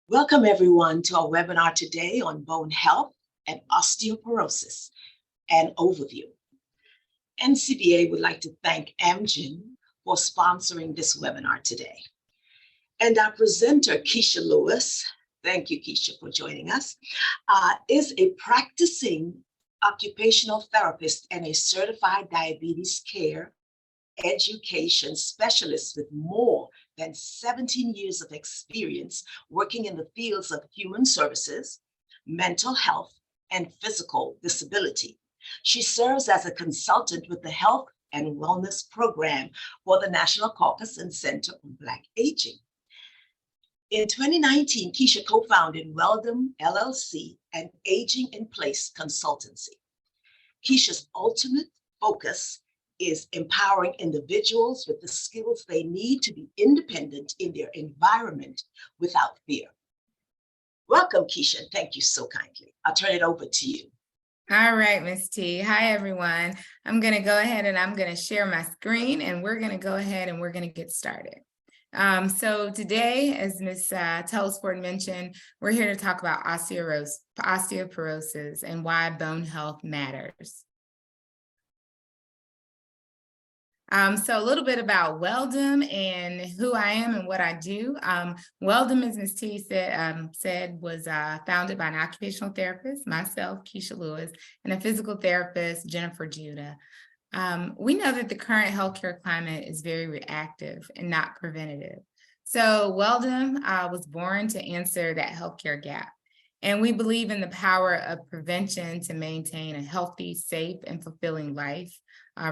Welcome everyone to our webinar today on bone health and osteoporosis, an overview. NCBA would like to thank Amgen for sponsoring this webinar today. And our presenter, Keisha Lewis, thank you, Keisha, for joining us, is a practicing occupational therapist and a certified diabetes care education specialist with more than 17 years of experience working in the fields of human services, mental health, and physical disability. She serves as a consultant with the Health and Wellness Program for the National Caucus and Center on Black Aging. In 2019, Keisha co-founded Weldom, LLC, and Aging in Place Consultancy. Keisha's ultimate focus is empowering individuals with the skills they need to be independent in their environment without fear. Welcome, Keisha. Thank you so kindly. I'll turn it over to you. All right, Ms. T. Hi, everyone. I'm going to go ahead and I'm going to share my screen, and we're going to go ahead and we're going to get started. So today, as Ms. Telesford mentioned, we're here to talk about osteoporosis and why bone health matters. So a little bit about Weldom and who I am and what I do. Weldom, as Ms. T said, was founded by an occupational therapist, myself, Keisha Lewis, and a physical therapist, Jennifer Judah. We know that the current healthcare climate is very reactive and not preventative. So Weldom was born to answer that healthcare gap. And we believe in the power of prevention to maintain a healthy, safe, and fulfilling life,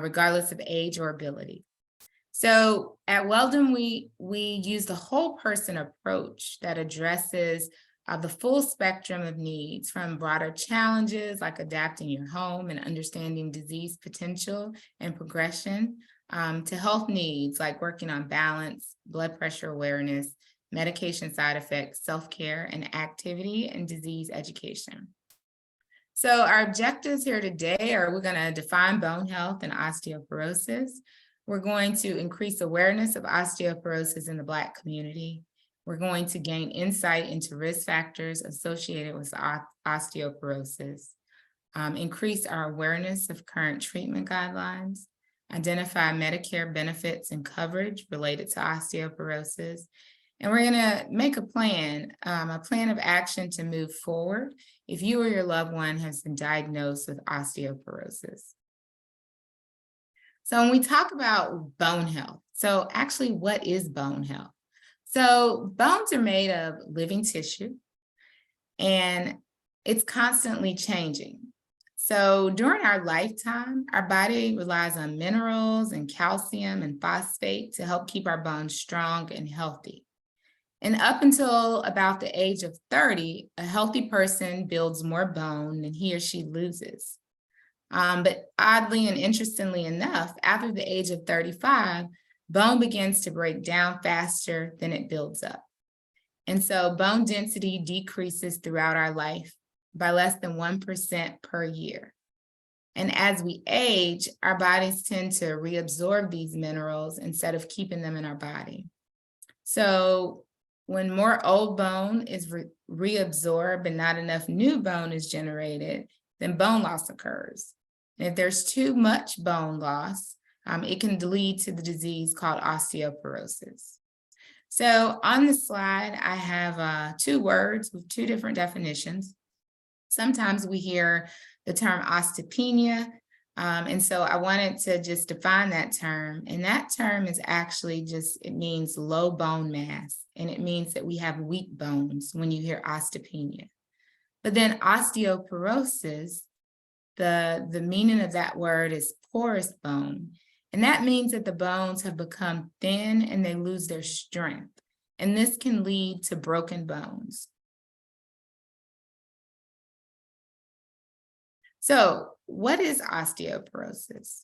regardless of age or ability. So at Weldom, we use the whole person approach that addresses the full spectrum of needs, from broader challenges like adapting your home and understanding disease potential and progression, to health needs like working on balance, blood pressure awareness, medication side effects, self-care, and activity and disease education. So our objectives here today are we're going to define bone health and osteoporosis. We're going to increase awareness of osteoporosis in the Black community. We're going to gain insight into risk factors associated with osteoporosis, increase our awareness of current treatment guidelines, identify Medicare benefits and coverage related to osteoporosis, and we're going to make a plan of action to move forward if you or your loved one has been diagnosed with osteoporosis. So when we talk about bone health, so actually what is bone health? So bones are made of living tissue, and it's constantly changing. So during our lifetime, our body relies on minerals and calcium and phosphate to help keep our bones strong and healthy. And up until about the age of 30, a healthy person builds more bone than he or she loses. But oddly and interestingly enough, after the age of 35, bone begins to break down faster than it builds up. And so bone density decreases throughout our life by less than 1% per year. And as we age, our bodies tend to reabsorb these minerals instead of keeping them in our body. So when more old bone is reabsorbed and not enough new bone is generated, then bone loss occurs. And if there's too much bone loss, it can lead to the disease called osteoporosis. So on the slide, I have two words with two different definitions. Sometimes we hear the term osteopenia, and so I wanted to just define that term. And that term is actually it means low bone mass. And it means that we have weak bones when you hear osteopenia. But then osteoporosis, the meaning of that word is porous bone. And that means that the bones have become thin and they lose their strength. And this can lead to broken bones. So what is osteoporosis?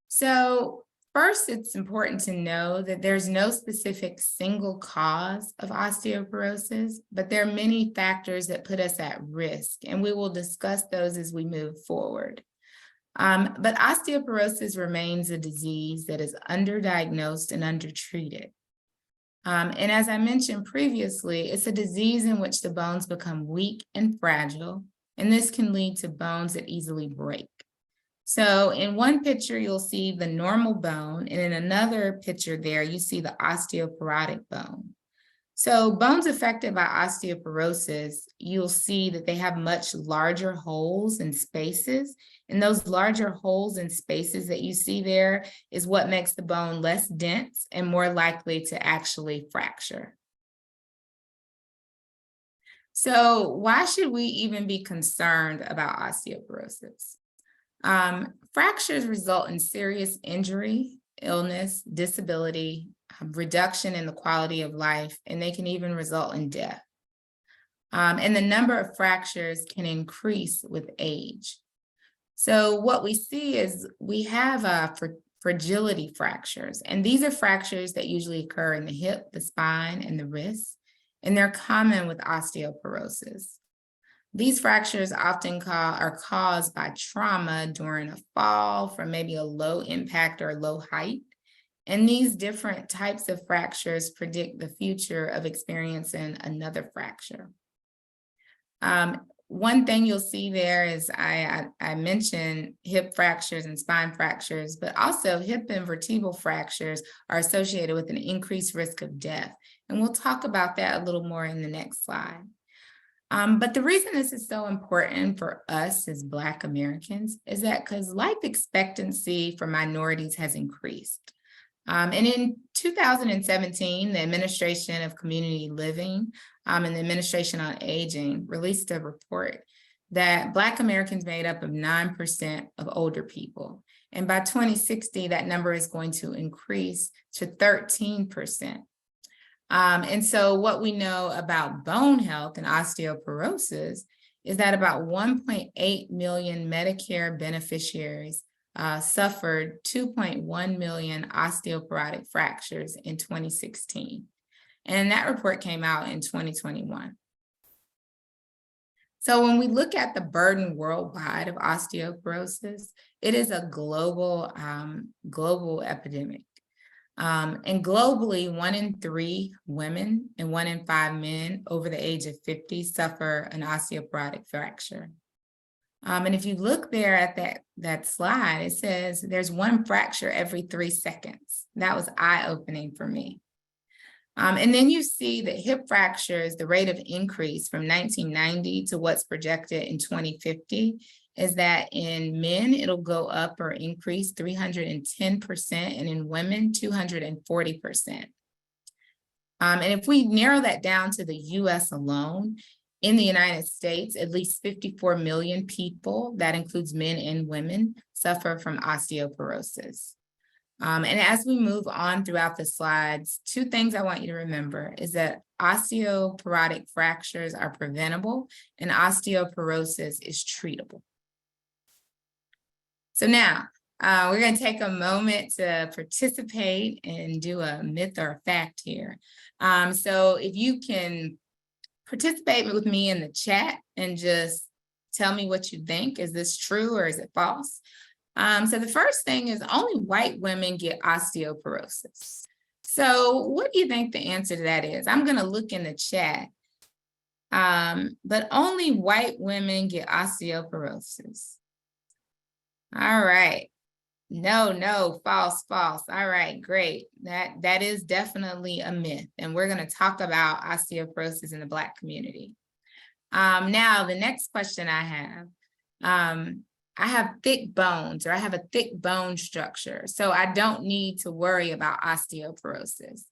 So first, it's important to know that there's no specific single cause of osteoporosis, but there are many factors that put us at risk, and we will discuss those as we move forward. But osteoporosis remains a disease that is underdiagnosed and undertreated. And as I mentioned previously, it's a disease in which the bones become weak and fragile, and this can lead to bones that easily break. So in one picture, you'll see the normal bone, and in another picture there, you see the osteoporotic bone. So bones affected by osteoporosis, you'll see that they have much larger holes and spaces. And those larger holes and spaces that you see there is what makes the bone less dense and more likely to actually fracture. So why should we even be concerned about osteoporosis? Fractures result in serious injury, illness, disability, reduction in the quality of life, and they can even result in death. And the number of fractures can increase with age. So what we see is we have fragility fractures, and these are fractures that usually occur in the hip, the spine, and the wrist, and they're common with osteoporosis. These fractures often are caused by trauma during a fall from maybe a low impact or low height. And these different types of fractures predict the future of experiencing another fracture. One thing you'll see there is I mentioned hip fractures and spine fractures, but also hip and vertebral fractures are associated with an increased risk of death. And we'll talk about that a little more in the next slide. But the reason this is so important for us as Black Americans is that because life expectancy for minorities has increased. And in 2017, the Administration of Community Living and the Administration on Aging released a report that Black Americans made up of 9% of older people. And by 2060, that number is going to increase to 13%. And so what we know about bone health and osteoporosis is that about 1.8 million Medicare beneficiaries suffered 2.1 million osteoporotic fractures in 2016. And that report came out in 2021. So when we look at the burden worldwide of osteoporosis, it is a global epidemic. And globally, 1 in 3 women and 1 in 5 men over the age of 50 suffer an osteoporotic fracture. And if you look there at that slide, it says there's 1 fracture every 3 seconds. That was eye-opening for me. And then you see that hip fractures, the rate of increase from 1990 to what's projected in 2050 is that in men, it'll go up or increase 310%, and in women, 240%. And if we narrow that down to the US alone, in the United States, at least 54 million people, that includes men and women, suffer from osteoporosis. And as we move on throughout the slides, 2 things I want you to remember is that osteoporotic fractures are preventable and osteoporosis is treatable. So now, we're going to take a moment to participate and do a myth or a fact here. So if you can participate with me in the chat and just tell me what you think. Is this true or is it false? So the first thing is only white women get osteoporosis. So what do you think the answer to that is? I'm going to look in the chat. But only white women get osteoporosis. All right. No, false. All right, great. That is definitely a myth. And we're going to talk about osteoporosis in the Black community. Now, the next question I have thick bones, or I have a thick bone structure, so I don't need to worry about osteoporosis.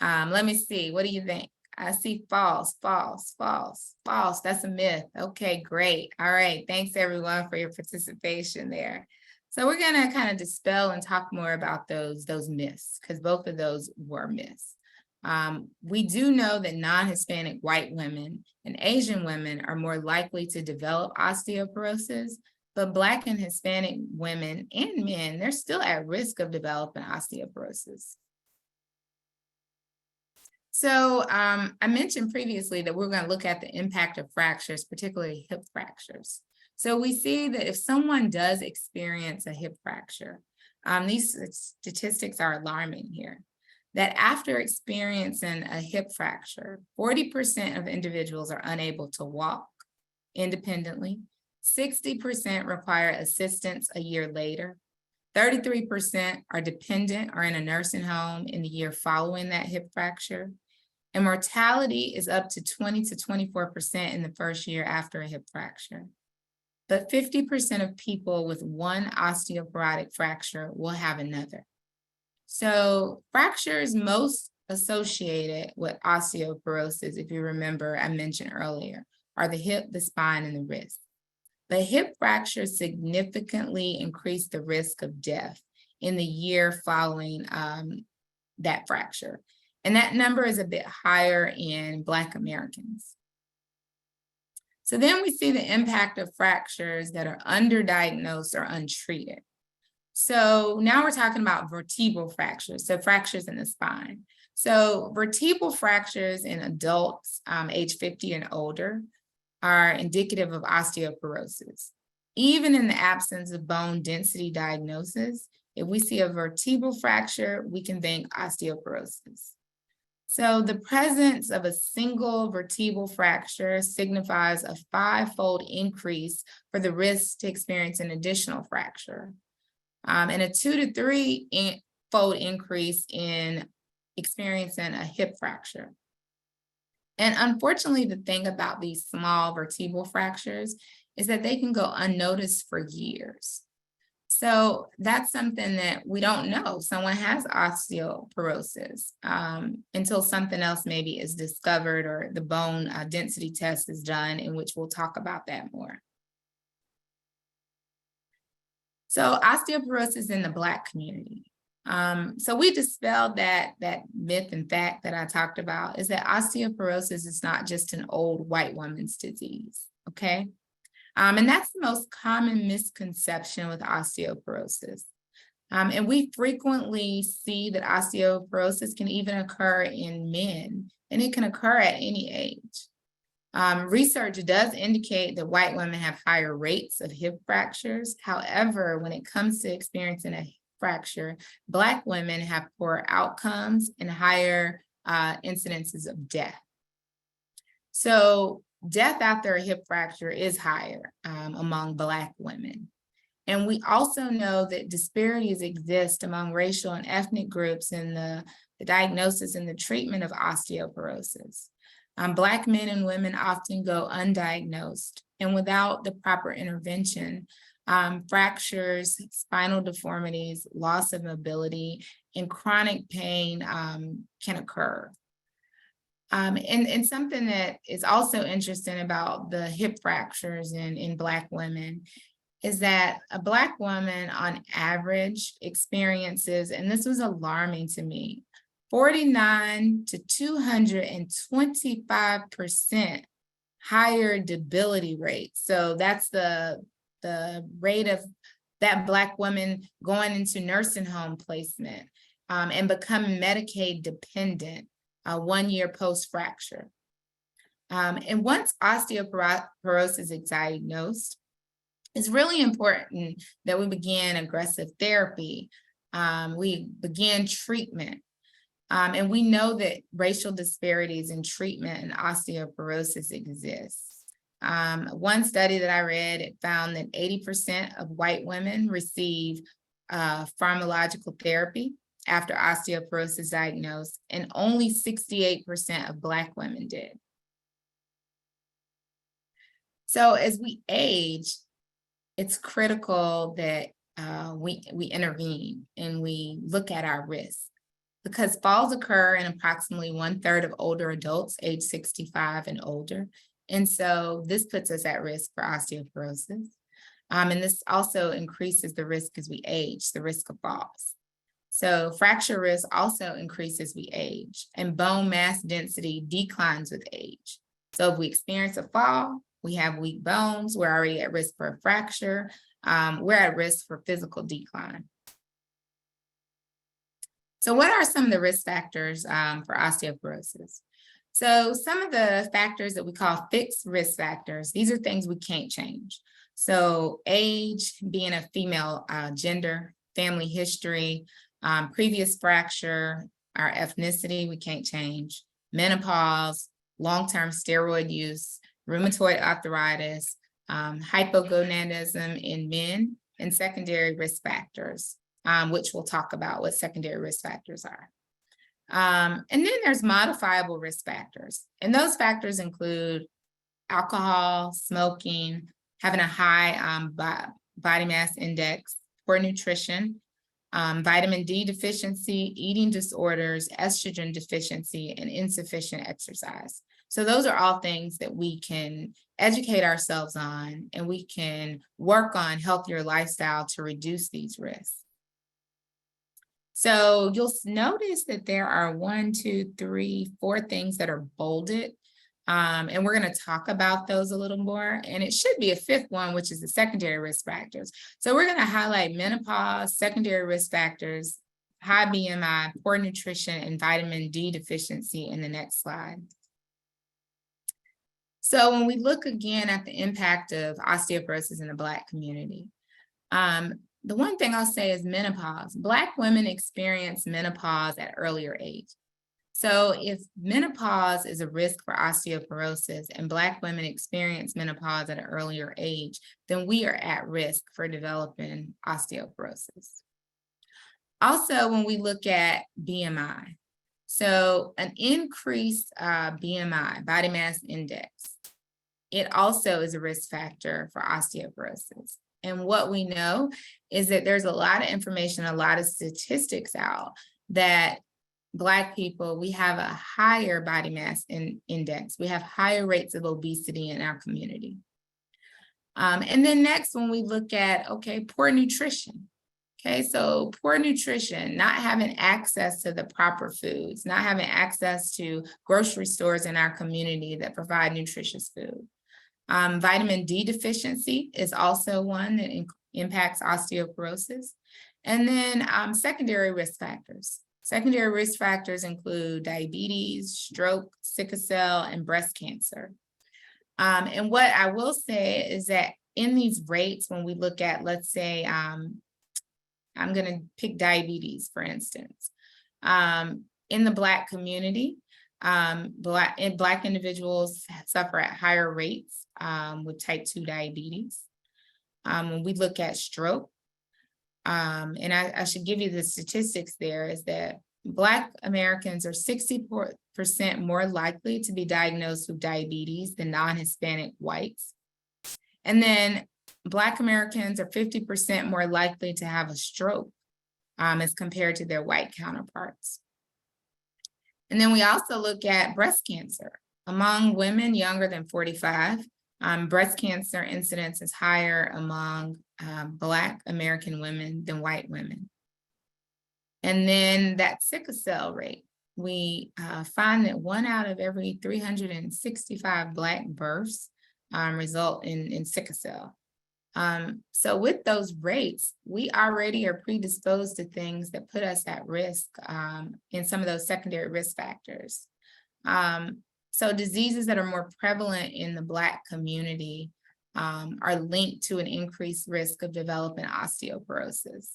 Let me see. What do you think? I see false. That's a myth. Okay, great. All right. Thanks, everyone, for your participation there. So we're going to kind of dispel and talk more about those myths, because both of those were myths. We do know that non-Hispanic white women and Asian women are more likely to develop osteoporosis, but Black and Hispanic women and men, they're still at risk of developing osteoporosis. So I mentioned previously that we're going to look at the impact of fractures, particularly hip fractures. So we see that if someone does experience a hip fracture, these statistics are alarming here. that after experiencing a hip fracture, 40% of individuals are unable to walk independently, 60% require assistance a year later, 33% are dependent or in a nursing home in the year following that hip fracture, and mortality is up to 20 to 24% in the first year after a hip fracture. But 50% of people with one osteoporotic fracture will have another. So fractures most associated with osteoporosis, if you remember, I mentioned earlier, are the hip, the spine, and the wrist. The hip fracture significantly increased the risk of death in the year following that fracture. And that number is a bit higher in Black Americans. So then we see the impact of fractures that are underdiagnosed or untreated. So now we're talking about vertebral fractures, so fractures in the spine. So vertebral fractures in adults age 50 and older are indicative of osteoporosis. Even in the absence of bone density diagnosis, if we see a vertebral fracture, we can think osteoporosis. So the presence of a single vertebral fracture signifies a 5-fold increase for the risk to experience an additional fracture, and a 2 to 3-fold increase in experiencing a hip fracture. And unfortunately, the thing about these small vertebral fractures is that they can go unnoticed for years. So that's something that we don't know. Someone has osteoporosis until something else maybe is discovered or the bone density test is done, in which we'll talk about that more. So osteoporosis in the Black community. So we dispelled that myth and fact that I talked about, is that osteoporosis is not just an old white woman's disease, okay? And that's the most common misconception with osteoporosis. And we frequently see that osteoporosis can even occur in men, and it can occur at any age. Research does indicate that white women have higher rates of hip fractures. However, when it comes to experiencing a hip fracture, Black women have poorer outcomes and higher incidences of death. So death after a hip fracture is higher among Black women. And we also know that disparities exist among racial and ethnic groups in the diagnosis and the treatment of osteoporosis. Black men and women often go undiagnosed, and without the proper intervention, fractures, spinal deformities, loss of mobility, and chronic pain can occur. And something that is also interesting about the hip fractures in Black women is that a Black woman on average experiences, and this was alarming to me, 49 to 225% higher debility rate. So that's the rate of that Black woman going into nursing home placement and becoming Medicaid dependent 1 year post-fracture. And once osteoporosis is diagnosed, it's really important that we begin aggressive therapy. We begin treatment. And we know that racial disparities in treatment and osteoporosis exists. One study that I read, it found that 80% of white women receive pharmacological therapy after osteoporosis diagnosed, and only 68% of Black women did. So as we age, it's critical that we intervene and we look at our risk, because falls occur in approximately 1/3 of older adults age 65 and older. And so this puts us at risk for osteoporosis. And this also increases the risk as we age, the risk of falls. So fracture risk also increases as we age, and bone mass density declines with age. So if we experience a fall, we have weak bones, we're already at risk for a fracture, we're at risk for physical decline. So what are some of the risk factors for osteoporosis? So some of the factors that we call fixed risk factors, these are things we can't change. So age, being a female gender, family history, previous fracture, our ethnicity, we can't change, menopause, long-term steroid use, rheumatoid arthritis, hypogonadism in men, and secondary risk factors, which we'll talk about what secondary risk factors are. And then there's modifiable risk factors. And those factors include alcohol, smoking, having a high body mass index, poor nutrition, vitamin D deficiency, eating disorders, estrogen deficiency, and insufficient exercise. So those are all things that we can educate ourselves on, and we can work on healthier lifestyle to reduce these risks. So you'll notice that there are 1, 2, 3, 4 things that are bolded. And we're going to talk about those a little more. And it should be a 5th one, which is the secondary risk factors. So we're going to highlight menopause, secondary risk factors, high BMI, poor nutrition, and vitamin D deficiency in the next slide. So when we look again at the impact of osteoporosis in the Black community, the one thing I'll say is menopause. Black women experience menopause at earlier age. So if menopause is a risk for osteoporosis and Black women experience menopause at an earlier age, then we are at risk for developing osteoporosis. Also, when we look at BMI, so an increased BMI, body mass index, it also is a risk factor for osteoporosis. And what we know is that there's a lot of information, a lot of statistics out that Black people, we have a higher body mass index. We have higher rates of obesity in our community. And then next, when we look at, poor nutrition. So poor nutrition, not having access to the proper foods, not having access to grocery stores in our community that provide nutritious food. Vitamin D deficiency is also one that impacts osteoporosis. And then secondary risk factors. Secondary risk factors include diabetes, stroke, sickle cell, and breast cancer. And what I will say is that in these rates, when we look at, let's say, I'm going to pick diabetes, for instance. In the Black community, Black individuals suffer at higher rates with type 2 diabetes. When we look at stroke, and I should give you the statistics there, is that Black Americans are 64% more likely to be diagnosed with diabetes than non-Hispanic whites. And then Black Americans are 50% more likely to have a stroke as compared to their white counterparts. And then we also look at breast cancer. Among women younger than 45, breast cancer incidence is higher among Black American women than white women. And then that sickle cell rate, we find that 1 out of every 365 Black births result in sickle cell. So with those rates, we already are predisposed to things that put us at risk in some of those secondary risk factors. So diseases that are more prevalent in the Black community are linked to an increased risk of developing osteoporosis.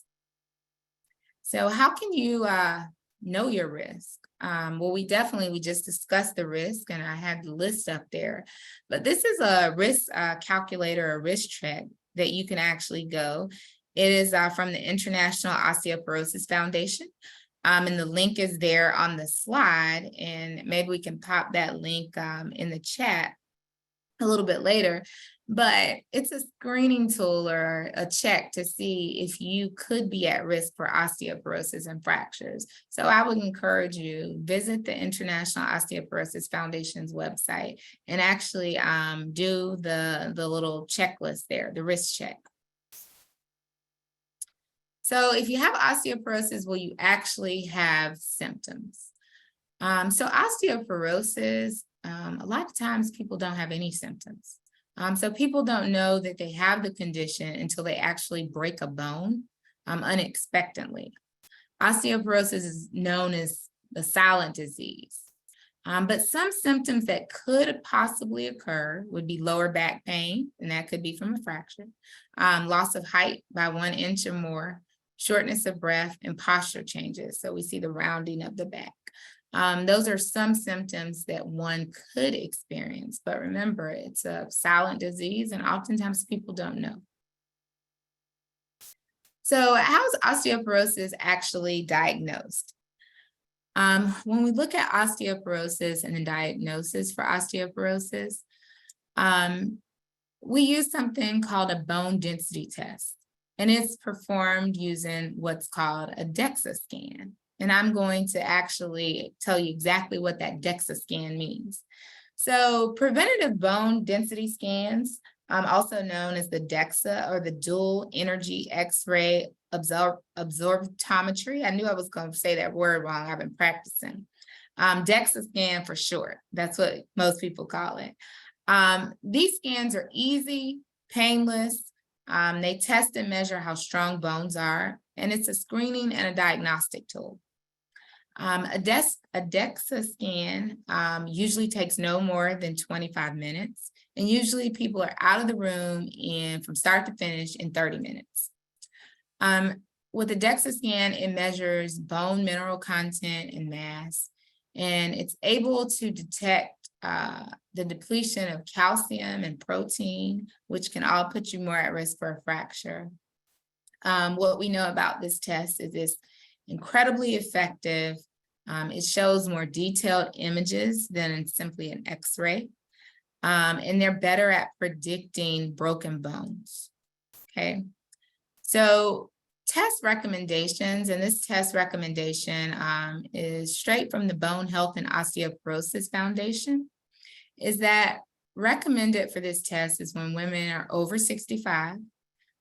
So how can you know your risk? Well, we just discussed the risk, and I had the list up there, but this is a risk calculator, a risk check that you can actually go. It is from the International Osteoporosis Foundation. And the link is there on the slide, and maybe we can pop that link in the chat a little bit later. But it's a screening tool or a check to see if you could be at risk for osteoporosis and fractures. So I would encourage you, visit the International Osteoporosis Foundation's website and actually do the little checklist there, the risk check. So if you have osteoporosis, will you actually have symptoms? So osteoporosis, a lot of times people don't have any symptoms. So people don't know that they have the condition until they actually break a bone unexpectedly. Osteoporosis is known as the silent disease. But some symptoms that could possibly occur would be lower back pain, and that could be from a fracture, loss of height by 1 inch or more, shortness of breath, and posture changes. So we see the rounding of the back. Those are some symptoms that one could experience, but remember, it's a silent disease and oftentimes people don't know. So how is osteoporosis actually diagnosed? When we look at osteoporosis and the diagnosis for osteoporosis, we use something called a bone density test, and it's performed using what's called a DEXA scan. And I'm going to actually tell you exactly what that DEXA scan means. So preventative bone density scans, also known as the DEXA or the dual energy X-ray absorptometry. I knew I was going to say that word wrong. I've been practicing. DEXA scan for short. That's what most people call it. These scans are easy, painless. They test and measure how strong bones are, and it's a screening and a diagnostic tool. A DEXA scan usually takes no more than 25 minutes, and usually people are out of the room from start to finish in 30 minutes. With a DEXA scan, it measures bone mineral content and mass, and it's able to detect the depletion of calcium and protein, which can all put you more at risk for a fracture. What we know about this test is it's incredibly effective. It shows more detailed images than simply an X-ray, and they're better at predicting broken bones. Okay, so test recommendations, and this test recommendation is straight from the Bone Health and Osteoporosis Foundation, is that recommended for this test is when women are over 65,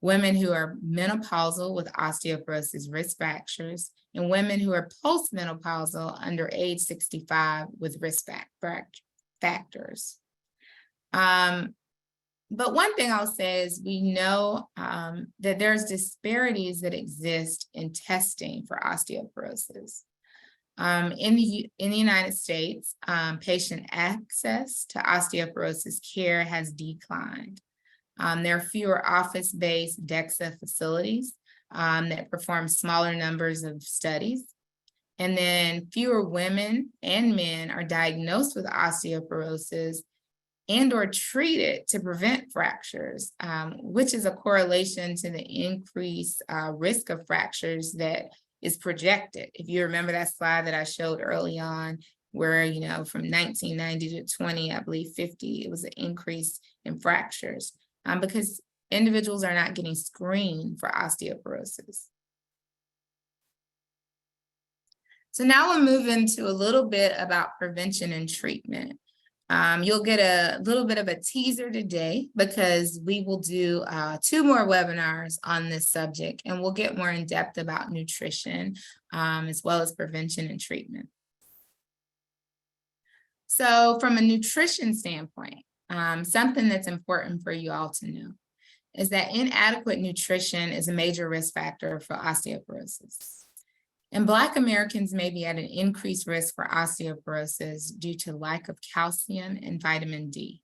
women who are menopausal with osteoporosis risk fractures, and women who are postmenopausal under age 65 with risk factors. But one thing I'll say is we know that there's disparities that exist in testing for osteoporosis. In the United States, patient access to osteoporosis care has declined. There are fewer office-based DEXA facilities that perform smaller numbers of studies. And then fewer women and men are diagnosed with osteoporosis and or treated to prevent fractures, which is a correlation to the increased risk of fractures that is projected. If you remember that slide that I showed early on, where, from 1990 to 20, I believe 50, it was an increase in fractures because individuals are not getting screened for osteoporosis. So now we'll move into a little bit about prevention and treatment. You'll get a little bit of a teaser today because we will do 2 more webinars on this subject, and we'll get more in depth about nutrition as well as prevention and treatment. So from a nutrition standpoint, something that's important for you all to know is that inadequate nutrition is a major risk factor for osteoporosis. And Black Americans may be at an increased risk for osteoporosis due to lack of calcium and vitamin D.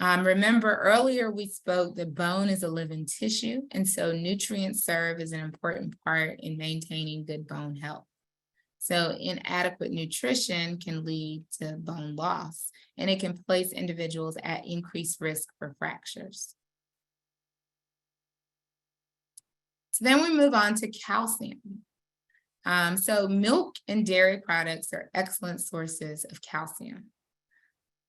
Remember earlier we spoke that bone is a living tissue, and so nutrients serve as an important part in maintaining good bone health. So inadequate nutrition can lead to bone loss, and it can place individuals at increased risk for fractures. So then we move on to calcium. So milk and dairy products are excellent sources of calcium.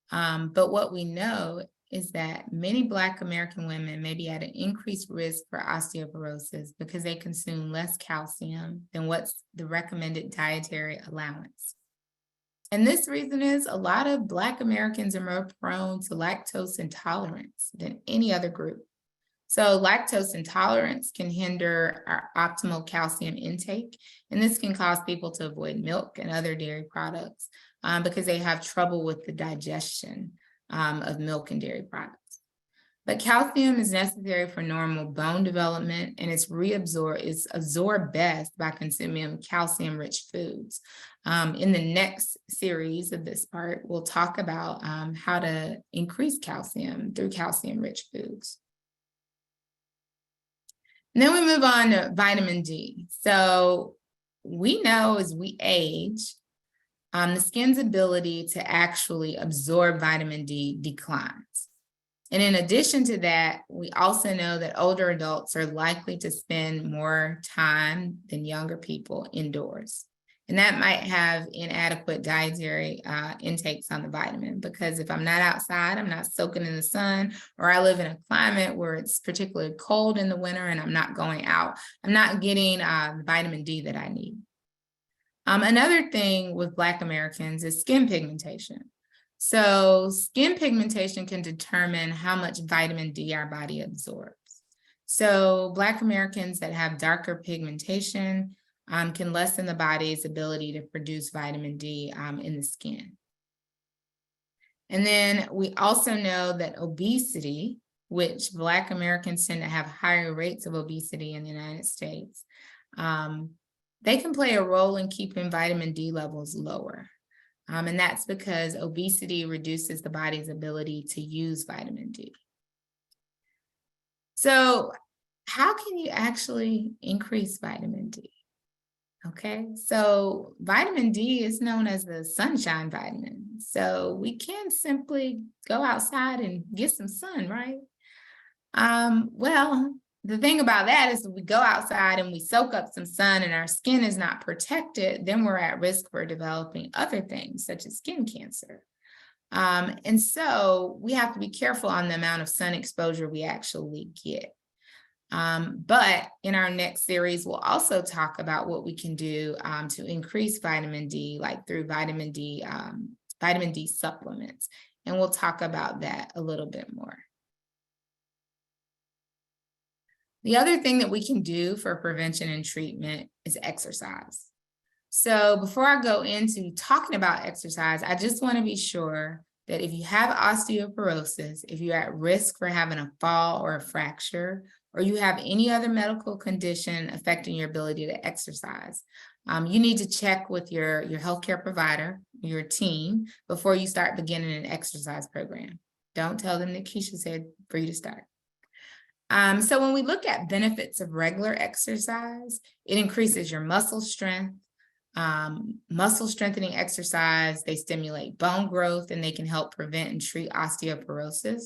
But what we know is that many Black American women may be at an increased risk for osteoporosis because they consume less calcium than what's the recommended dietary allowance. And this reason is a lot of Black Americans are more prone to lactose intolerance than any other group. So lactose intolerance can hinder our optimal calcium intake, and this can cause people to avoid milk and other dairy products because they have trouble with the digestion of milk and dairy products. But calcium is necessary for normal bone development, and it's absorbed best by consuming calcium-rich foods. In the next series of this part, we'll talk about how to increase calcium through calcium-rich foods. And then we move on to vitamin D. So we know as we age, the skin's ability to actually absorb vitamin D declines. And in addition to that, we also know that older adults are likely to spend more time than younger people indoors. And that might have inadequate dietary intakes on the vitamin, because if I'm not outside, I'm not soaking in the sun, or I live in a climate where it's particularly cold in the winter and I'm not going out, I'm not getting the vitamin D that I need. Another thing with Black Americans is skin pigmentation. So skin pigmentation can determine how much vitamin D our body absorbs. So Black Americans that have darker pigmentation can lessen the body's ability to produce vitamin D in the skin. And then we also know that obesity, which Black Americans tend to have higher rates of obesity in the United States, they can play a role in keeping vitamin D levels lower. And that's because obesity reduces the body's ability to use vitamin D. So how can you actually increase vitamin D? Okay, so vitamin D is known as the sunshine vitamin. So we can simply go outside and get some sun, right? Well, the thing about that is if we go outside and we soak up some sun and our skin is not protected, then we're at risk for developing other things such as skin cancer. And so we have to be careful on the amount of sun exposure we actually get. But in our next series, we'll also talk about what we can do to increase vitamin D, like through vitamin D supplements. And we'll talk about that a little bit more. The other thing that we can do for prevention and treatment is exercise. So before I go into talking about exercise, I just want to be sure that if you have osteoporosis, if you're at risk for having a fall or a fracture, or you have any other medical condition affecting your ability to exercise, you need to check with your healthcare provider, your team, before you start beginning an exercise program. Don't tell them that Keisha said for you to start. So when we look at benefits of regular exercise, it increases your muscle strength. Muscle strengthening exercise, they stimulate bone growth and they can help prevent and treat osteoporosis.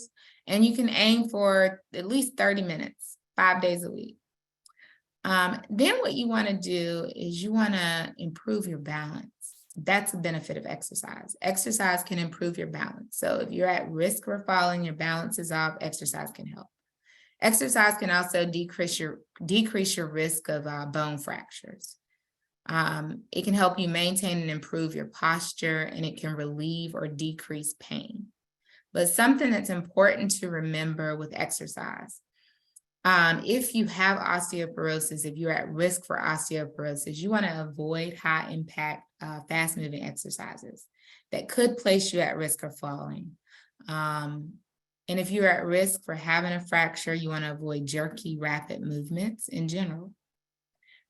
And you can aim for at least 30 minutes, 5 days a week. Then what you want to do is you want to improve your balance. That's a benefit of exercise. Exercise can improve your balance. So if you're at risk for falling, your balance is off, exercise can help. Exercise can also decrease your risk of bone fractures. It can help you maintain and improve your posture, and it can relieve or decrease pain. But something that's important to remember with exercise, if you have osteoporosis, if you're at risk for osteoporosis, you want to avoid high impact, fast moving exercises that could place you at risk of falling. And if you're at risk for having a fracture, you want to avoid jerky, rapid movements in general.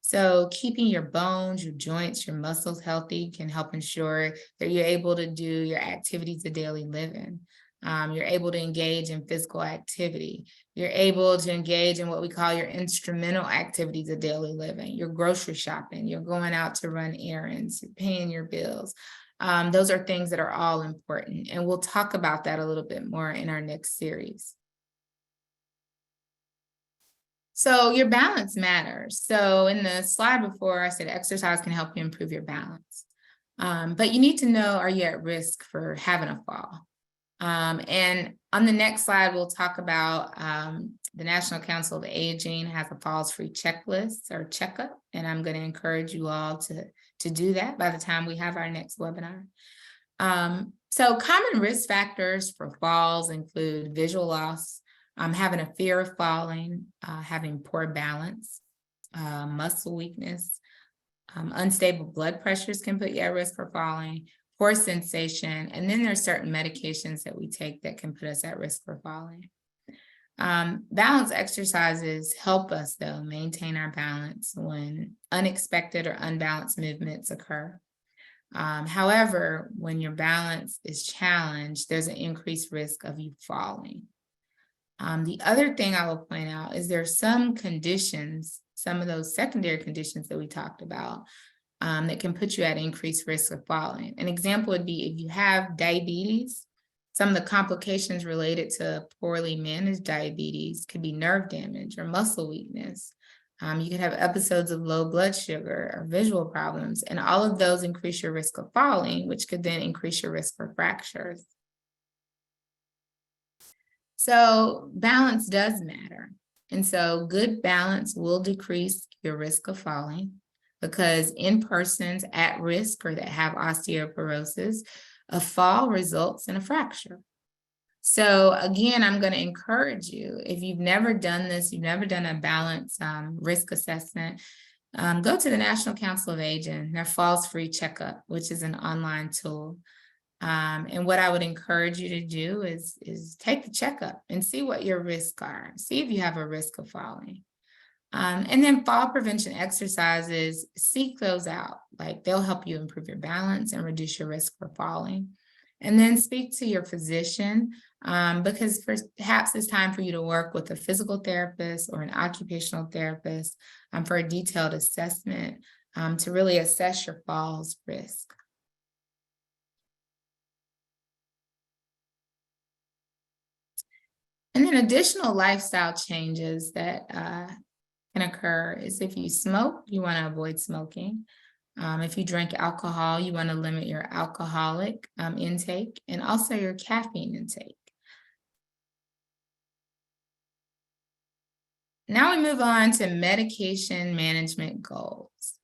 So keeping your bones, your joints, your muscles healthy can help ensure that you're able to do your activities of daily living. You're able to engage in physical activity. You're able to engage in what we call your instrumental activities of daily living. You're grocery shopping, you're going out to run errands, you're paying your bills. Those are things that are all important. And we'll talk about that a little bit more in our next series. So your balance matters. So in the slide before, I said exercise can help you improve your balance. But you need to know, are you at risk for having a fall? And on the next slide, we'll talk about the National Council of Aging has a falls-free checklist or checkup, and I'm going to encourage you all to do that by the time we have our next webinar. So common risk factors for falls include visual loss, having a fear of falling, having poor balance, muscle weakness, unstable blood pressures can put you at risk for falling, poor sensation, and then there's certain medications that we take that can put us at risk for falling. Balance exercises help us, though, maintain our balance when unexpected or unbalanced movements occur. However, when your balance is challenged, there's an increased risk of you falling. The other thing I will point out is there are some conditions, some of those secondary conditions that we talked about, that can put you at increased risk of falling. An example would be if you have diabetes, some of the complications related to poorly managed diabetes could be nerve damage or muscle weakness. You could have episodes of low blood sugar or visual problems, and all of those increase your risk of falling, which could then increase your risk for fractures. So balance does matter. And so good balance will decrease your risk of falling, because in persons at risk or that have osteoporosis, a fall results in a fracture. So again, I'm going to encourage you, if you've never done this, you've never done a balance risk assessment, go to the National Council of Aging, their Falls Free Checkup, which is an online tool. And what I would encourage you to do is take the checkup and see what your risks are. See if you have a risk of falling. And then fall prevention exercises, seek those out. Like, they'll help you improve your balance and reduce your risk for falling. And then speak to your physician, because perhaps it's time for you to work with a physical therapist or an occupational therapist for a detailed assessment to really assess your fall's risk. And then additional lifestyle changes that can occur is if you smoke, you want to avoid smoking. If you drink alcohol, you want to limit your alcoholic intake and also your caffeine intake. Now we move on to medication management goals.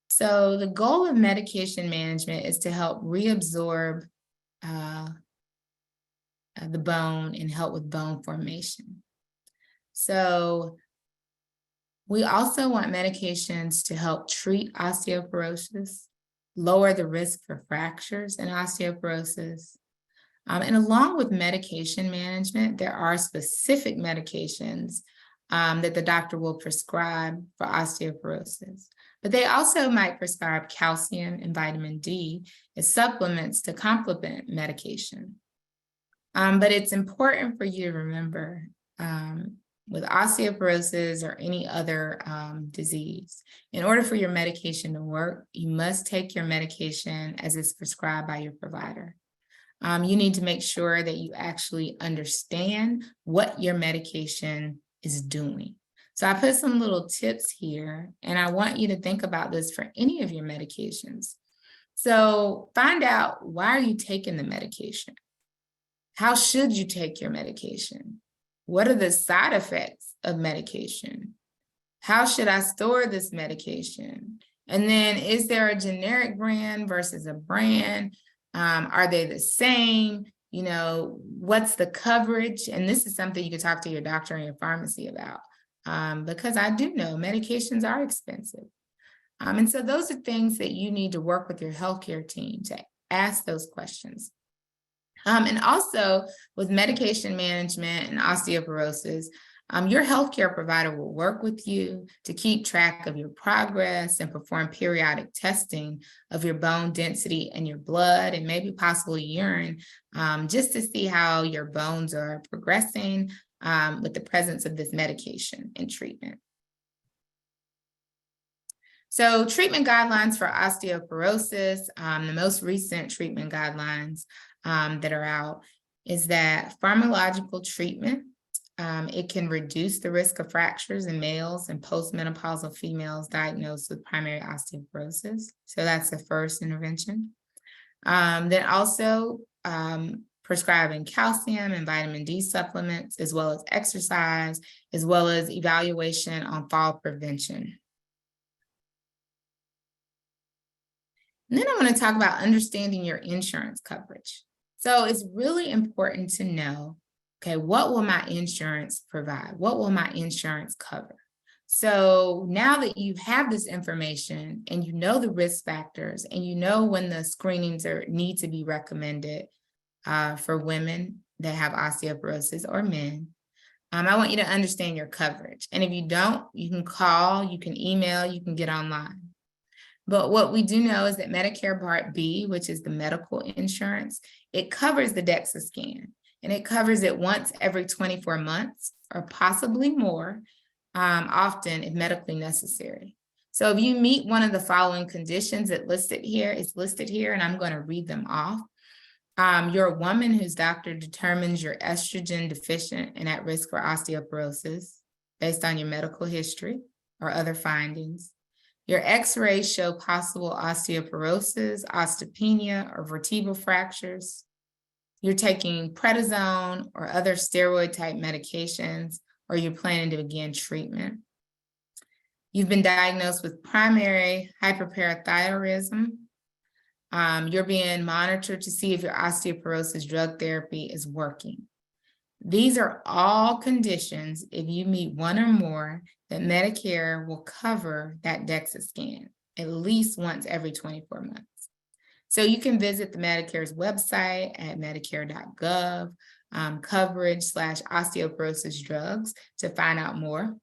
So the goal of medication management is to help reabsorb the bone and help with bone formation. So we also want medications to help treat osteoporosis, lower the risk for fractures and osteoporosis. And along with medication management, there are specific medications that the doctor will prescribe for osteoporosis. But they also might prescribe calcium and vitamin D as supplements to complement medication. But it's important for you to remember, with osteoporosis or any other disease, in order for your medication to work, you must take your medication as it's prescribed by your provider. You need to make sure that you actually understand what your medication is doing. So I put some little tips here, and I want you to think about this for any of your medications. So find out, why are you taking the medication? How should you take your medication? What are the side effects of medication? How should I store this medication? And then, is there a generic brand versus a brand? Are they the same? You know, what's the coverage? And this is something you can talk to your doctor and your pharmacy about, because I do know medications are expensive. And so those are things that you need to work with your healthcare team to ask those questions. And also with medication management and osteoporosis, your healthcare provider will work with you to keep track of your progress and perform periodic testing of your bone density and your blood and maybe possibly urine, just to see how your bones are progressing with the presence of this medication and treatment. So treatment guidelines for osteoporosis, the most recent treatment guidelines that are out is that pharmacological treatment, it can reduce the risk of fractures in males and postmenopausal females diagnosed with primary osteoporosis. So that's the first intervention. Then also prescribing calcium and vitamin D supplements, as well as exercise, as well as evaluation on fall prevention. And then I want to talk about understanding your insurance coverage. So it's really important to know, okay, what will my insurance provide? What will my insurance cover? So now that you have this information and you know the risk factors and you know when the screenings need to be recommended for women that have osteoporosis or men, I want you to understand your coverage. And if you don't, you can call, you can email, you can get online. But what we do know is that Medicare Part B, which is the medical insurance, it covers the DEXA scan. and it covers it once every 24 months or possibly more, often if medically necessary. So if you meet one of the following conditions it's listed here, and I'm going to read them off. You're a woman whose doctor determines you're estrogen deficient and at risk for osteoporosis based on your medical history or other findings. Your x-rays show possible osteoporosis, osteopenia, or vertebral fractures. You're taking prednisone or other steroid-type medications, or you're planning to begin treatment. You've been diagnosed with primary hyperparathyroidism. You're being monitored to see if your osteoporosis drug therapy is working. These are all conditions, if you meet one or more, that Medicare will cover that DEXA scan at least once every 24 months. So you can visit the Medicare's website at medicare.gov, coverage/osteoporosis drugs to find out more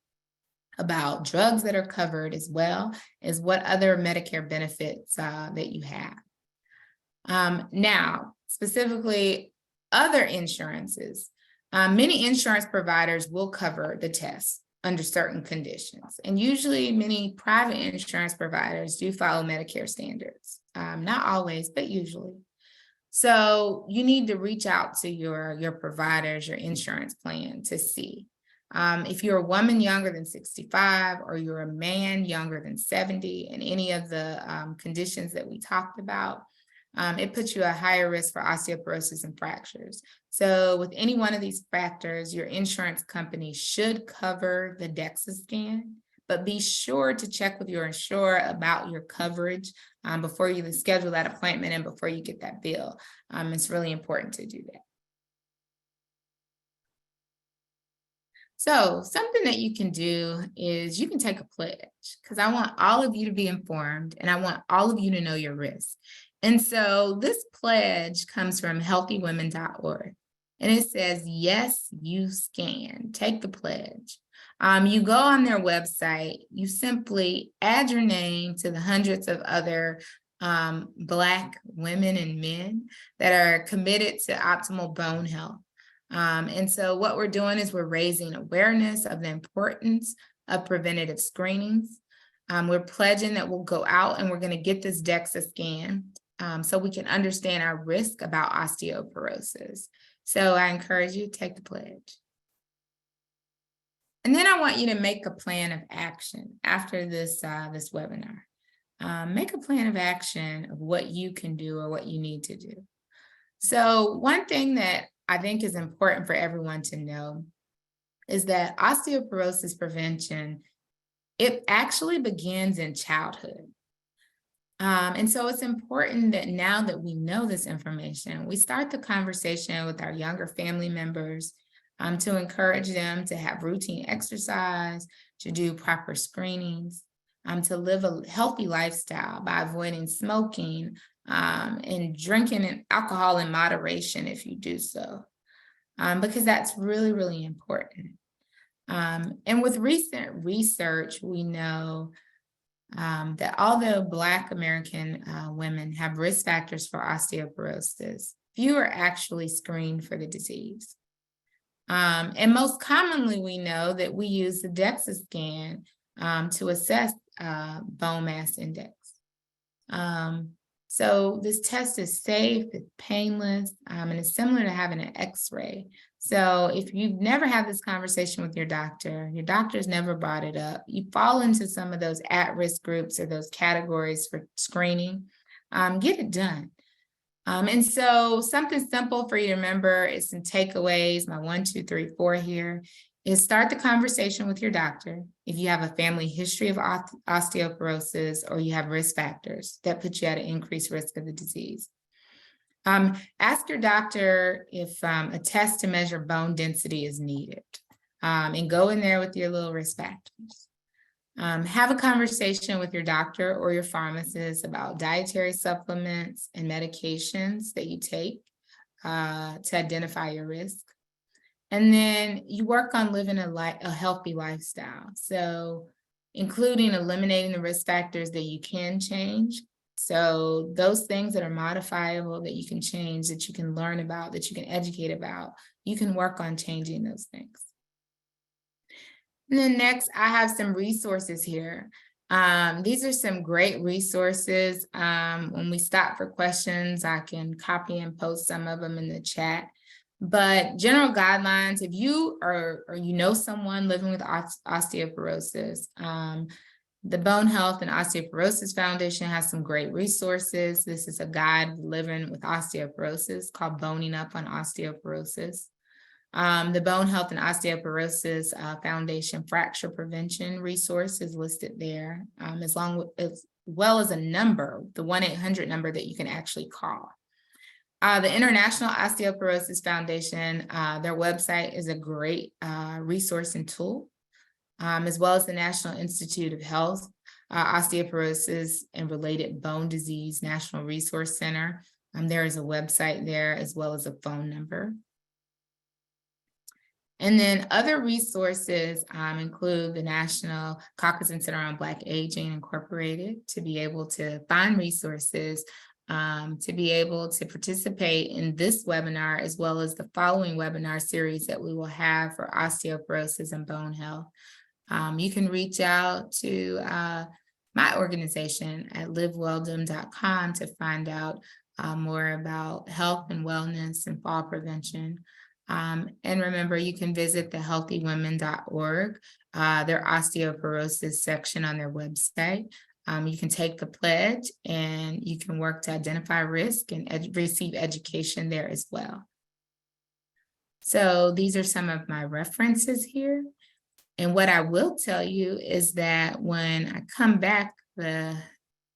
about drugs that are covered, as well as what other Medicare benefits that you have. Now, specifically other insurances, many insurance providers will cover the test under certain conditions. And usually many private insurance providers do follow Medicare standards. Not always, but usually. So you need to reach out to your providers, your insurance plan to see. If you're a woman younger than 65 or you're a man younger than 70 and any of the conditions that we talked about, it puts you at higher risk for osteoporosis and fractures. So with any one of these factors, your insurance company should cover the DEXA scan, but be sure to check with your insurer about your coverage before you schedule that appointment and before you get that bill. It's really important to do that. So something that you can do is you can take a pledge, because I want all of you to be informed and I want all of you to know your risk. And so this pledge comes from healthywomen.org, and it says, yes, you scan. Take the pledge. You go on their website, you simply add your name to the hundreds of other Black women and men that are committed to optimal bone health. And so what we're doing is we're raising awareness of the importance of preventative screenings. We're pledging that we'll go out and we're going to get this DEXA scan so we can understand our risk about osteoporosis. So I encourage you to take the pledge. And then I want you to make a plan of action after this webinar. Make a plan of action of what you can do or what you need to do. So one thing that I think is important for everyone to know is that osteoporosis prevention, it actually begins in childhood. And so it's important that now that we know this information, we start the conversation with our younger family members to encourage them to have routine exercise, to do proper screenings, to live a healthy lifestyle by avoiding smoking and drinking alcohol in moderation if you do so, because that's really, really important. And with recent research, we know that although Black American women have risk factors for osteoporosis, few are actually screened for the disease. And most commonly, we know that we use the DEXA scan to assess bone mass index. So this test is safe, it's painless, and it's similar to having an x-ray. So if you've never had this conversation with your doctor's never brought it up, you fall into some of those at-risk groups or those categories for screening, get it done. And so something simple for you to remember is some takeaways, my 1, 2, 3, 4 here, is start the conversation with your doctor. If you have a family history of osteoporosis or you have risk factors that put you at an increased risk of the disease. Ask your doctor if a test to measure bone density is needed, and go in there with your little risk factors. Have a conversation with your doctor or your pharmacist about dietary supplements and medications that you take to identify your risk. And then you work on living a healthy lifestyle. So including eliminating the risk factors that you can change, So those things that are modifiable, that you can change, that you can learn about, that you can educate about, you can work on changing those things. And then next, I have some resources here. These are some great resources. When we stop for questions, I can copy and post some of them in the chat. But general guidelines, if you or you know someone living with osteoporosis, the Bone Health and Osteoporosis Foundation has some great resources. This is a guide living with osteoporosis called Boning Up on Osteoporosis. The Bone Health and Osteoporosis Foundation Fracture Prevention resource is listed there, as well as a number, the 1-800 number that you can actually call. The International Osteoporosis Foundation, their website is a great resource and tool, as well as the National Institute of Health, Osteoporosis and Related Bone Disease National Resource Center. There is a website there as well as a phone number. And then other resources include the National Caucus and Center on Black Aging Incorporated, to be able to find resources, to be able to participate in this webinar, as well as the following webinar series that we will have for osteoporosis and bone health. You can reach out to my organization at liveweldom.com to find out more about health and wellness and fall prevention. And remember, you can visit thehealthywomen.org, their osteoporosis section on their website. You can take the pledge and you can work to identify risk and receive education there as well. So these are some of my references here. And what I will tell you is that when I come back for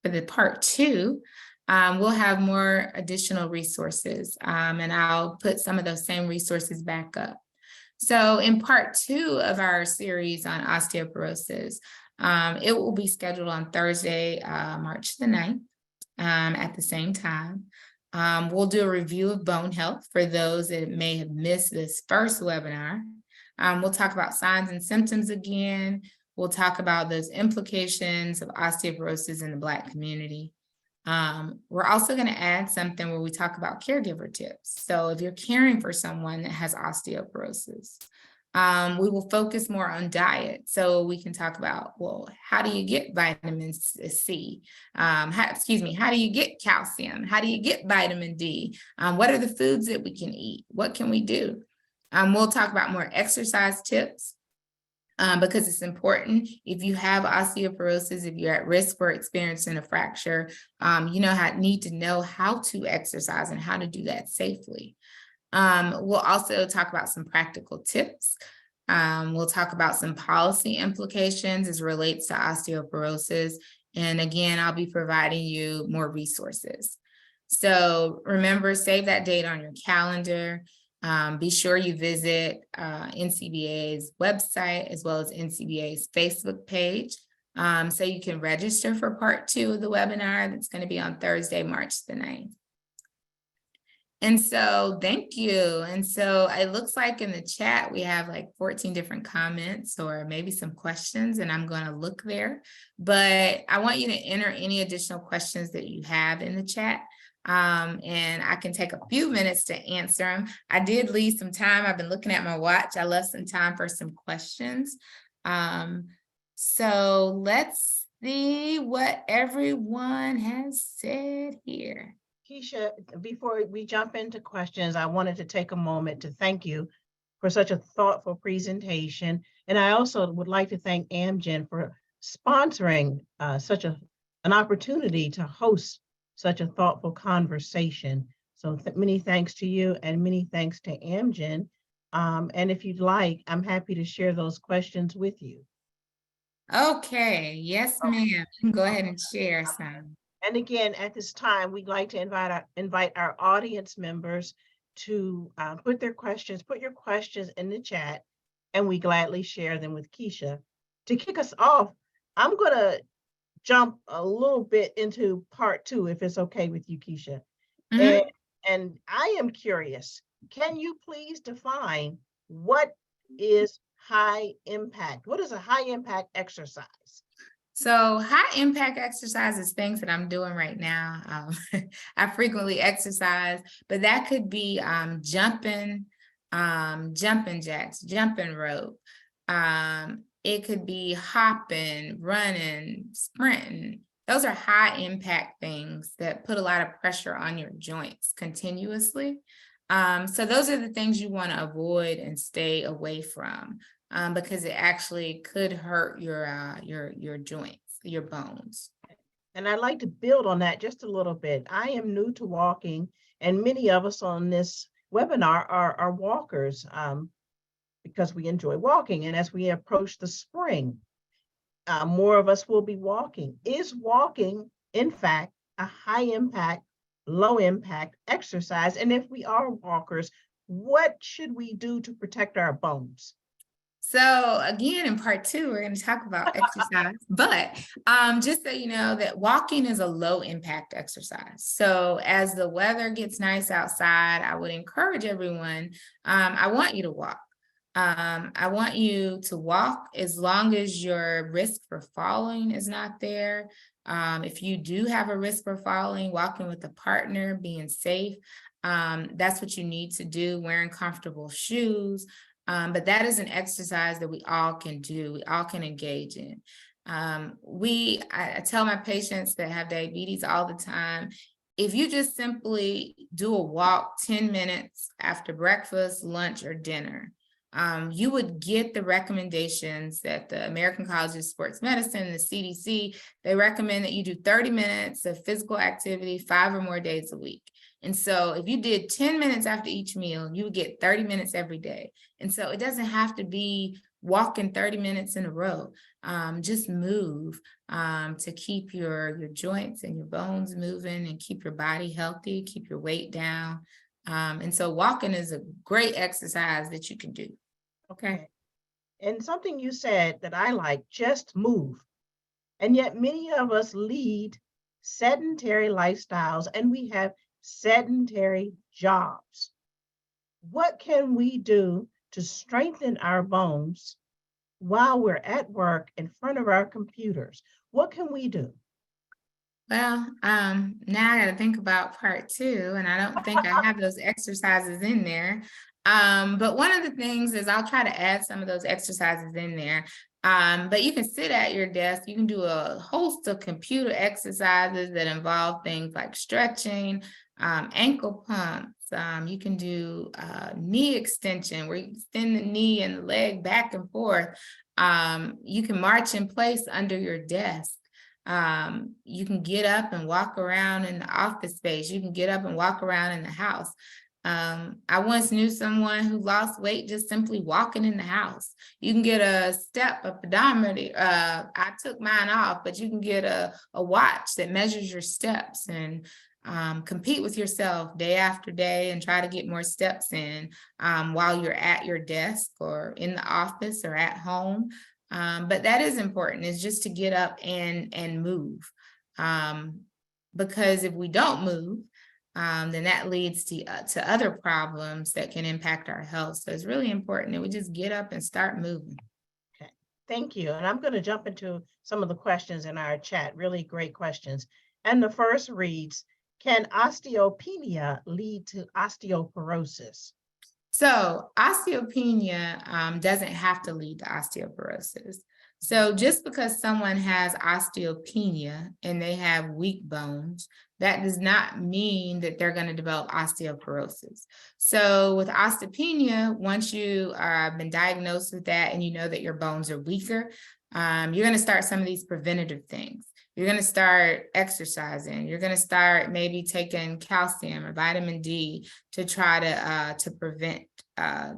the part 2, we'll have more additional resources, and I'll put some of those same resources back up. So in part 2 of our series on osteoporosis, it will be scheduled on Thursday, March the 9th, at the same time. We'll do a review of bone health for those that may have missed this first webinar. We'll talk about signs and symptoms again. We'll talk about those implications of osteoporosis in the Black community. We're also going to add something where we talk about caregiver tips. So if you're caring for someone that has osteoporosis, we will focus more on diet. So we can talk about, well, how do you get vitamin C? How do you get calcium? How do you get vitamin D? What are the foods that we can eat? What can we do? We'll talk about more exercise tips. Because it's important. If you have osteoporosis, if you're at risk for experiencing a fracture, need to know how to exercise and how to do that safely. We'll also talk about some practical tips. We'll talk about some policy implications as relates to osteoporosis. And again, I'll be providing you more resources. So remember, save that date on your calendar. Be sure you visit NCBA's website as well as NCBA's Facebook page, so you can register for part 2 of the webinar that's going to be on Thursday, March the 9th. And so thank you. And so it looks like in the chat we have like 14 different comments or maybe some questions, and I'm going to look there. But I want you to enter any additional questions that you have in the chat. And I can take a few minutes to answer them. I did leave some time. I've been looking at my watch. I left some time for some questions. So let's see what everyone has said here. Keisha, before we jump into questions, I wanted to take a moment to thank you for such a thoughtful presentation. And I also would like to thank Amgen for sponsoring such an opportunity to host such a thoughtful conversation. So many thanks to you and many thanks to Amgen. And if you'd like, I'm happy to share those questions with you. Okay, yes, ma'am. You can go ahead and share some. And again, at this time, we'd like to invite our audience members to put your questions in the chat, and we gladly share them with Keisha. To kick us off, I'm going to jump a little bit into part 2, if it's okay with you, Keisha. Mm-hmm. And I am curious, can you please define what is high impact? What is a high impact exercise? So high impact exercise is things that I'm doing right now. I frequently exercise, but that could be jumping jacks, jumping rope. It could be hopping, running, sprinting. Those are high impact things that put a lot of pressure on your joints continuously. So those are the things you want to avoid and stay away from. Because it actually could hurt your joints, your bones. And I'd like to build on that just a little bit. I am new to walking, and many of us on this webinar are walkers because we enjoy walking. And as we approach the spring, more of us will be walking. Is walking, in fact, a high impact, low impact exercise? And if we are walkers, what should we do to protect our bones? So again, in part 2, we're going to talk about exercise, but just so you know that walking is a low impact exercise. So as the weather gets nice outside, I would encourage everyone, I want you to walk. I want you to walk as long as your risk for falling is not there. If you do have a risk for falling, walking with a partner, being safe, that's what you need to do, wearing comfortable shoes. But that is an exercise that we all can do, we all can engage in. I tell my patients that have diabetes all the time, if you just simply do a walk 10 minutes after breakfast, lunch, or dinner, you would get the recommendations that the American College of Sports Medicine, the CDC, they recommend that you do 30 minutes of physical activity 5 or more days a week. And so if you did 10 minutes after each meal, you would get 30 minutes every day. And so it doesn't have to be walking 30 minutes in a row. Just move to keep your joints and your bones moving and keep your body healthy, keep your weight down. And so walking is a great exercise that you can do. Okay. And something you said that I like, just move. And yet many of us lead sedentary lifestyles and we have sedentary jobs. What can we do to strengthen our bones while we're at work in front of our computers? What can we do? Well, now I got to think about part 2, and I don't think I have those exercises in there. But one of the things is I'll try to add some of those exercises in there. But you can sit at your desk. You can do a host of computer exercises that involve things like stretching, ankle pumps. You can do knee extension where you extend the knee and the leg back and forth. You can march in place under your desk. You can get up and walk around in the office space. You can get up and walk around in the house. I once knew someone who lost weight just simply walking in the house. You can get a pedometer. I took mine off, but you can get a watch that measures your steps and compete with yourself day after day and try to get more steps in while you're at your desk or in the office or at home. But that is important, is just to get up and move. Because if we don't move, then that leads to other problems that can impact our health. So it's really important that we just get up and start moving. Okay, thank you. And I'm going to jump into some of the questions in our chat, really great questions. And the first reads, can osteopenia lead to osteoporosis? So osteopenia doesn't have to lead to osteoporosis. So just because someone has osteopenia and they have weak bones, that does not mean that they're going to develop osteoporosis. So with osteopenia, once you have been diagnosed with that and you know that your bones are weaker, you're going to start some of these preventative things. You're going to start exercising. You're going to start maybe taking calcium or vitamin D to try to prevent